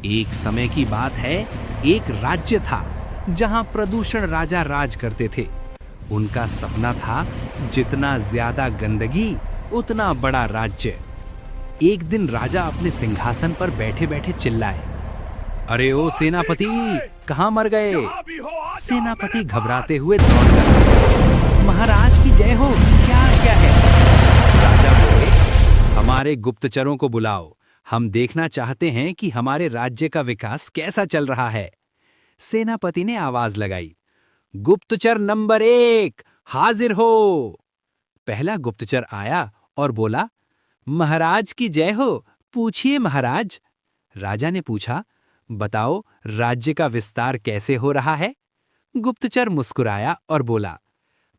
एक समय की बात है, एक राज्य था जहां प्रदूषण राजा राज करते थे। उनका सपना था जितना ज्यादा गंदगी उतना बड़ा राज्य। एक दिन राजा अपने सिंहासन पर बैठे-बैठे चिल्लाए, अरे ओ सेनापति, कहां मर गए? सेनापति घबराते हुए दौड़कर आए। महाराज की जय हो, क्या क्या है? राजा बोले, हमारे गुप्तचरों को बुलाओ, हम देखना चाहते हैं कि हमारे राज्य का विकास कैसा चल रहा है। सेनापति ने आवाज लगाई, गुप्तचर नंबर 1 हाजिर हो। पहला गुप्तचर आया और बोला, महाराज की जय हो, पूछिए महाराज। राजा ने पूछा, बताओ राज्य का विस्तार कैसे हो रहा है? गुप्तचर मुस्कुराया और बोला,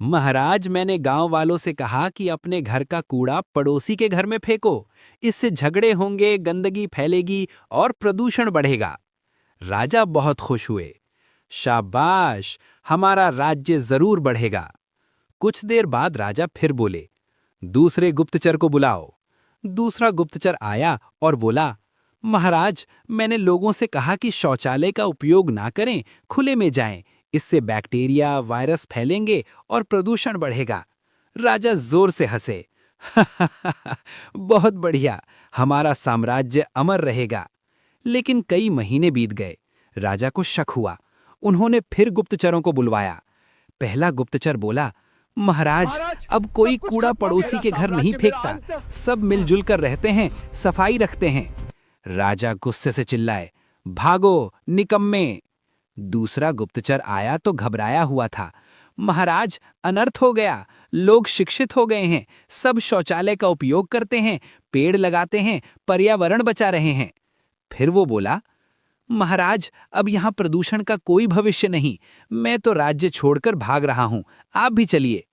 महाराज, मैंने गांव वालों से कहा कि अपने घर का कूड़ा पड़ोसी के घर में फेंको, इससे झगड़े होंगे, गंदगी फैलेगी और प्रदूषण बढ़ेगा। राजा बहुत खुश हुए। शाबाश, हमारा राज्य जरूर बढ़ेगा। कुछ देर बाद राजा फिर बोले, दूसरे गुप्तचर को बुलाओ। दूसरा गुप्तचर आया और बोला, महाराज, मैंने लोगों से कहा कि शौचालय का उपयोग ना करें, खुले में जाएं, इससे बैक्टीरिया, वायरस फैलेंगे और प्रदूषण बढ़ेगा। राजा जोर से हंसे, बहुत बढ़िया, हमारा साम्राज्य अमर रहेगा। लेकिन कई महीने बीत गए। राजा को शक हुआ। उन्होंने फिर गुप्तचरों को बुलवाया। पहला गुप्तचर बोला, महाराज, अब कोई कूड़ा पड़ोसी के घर नहीं फेंकता, सब मिलजुल कर रहते हैं, सफाई रखते हैं। राजा गुस्से से चिल्लाए, भागो निकम्मे। दूसरा गुप्तचर आया तो घबराया हुआ था, महाराज, अनर्थ हो गया, लोग शिक्षित हो गए हैं, सब शौचालय का उपयोग करते हैं, पेड़ लगाते हैं, पर्यावरण बचा रहे हैं। फिर वो बोला, महाराज, अब यहाँ प्रदूषण का कोई भविष्य नहीं, मैं तो राज्य छोड़कर भाग रहा हूं, आप भी चलिए।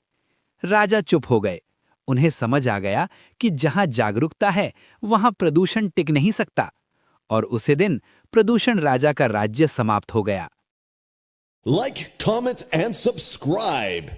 राजा चुप हो गए। उन्हें समझ आ गया कि जहां जागरूकता है वहां प्रदूषण टिक नहीं सकता। और उसी दिन प्रदूषण राजा का राज्य समाप्त हो गया। Like, comment, and subscribe.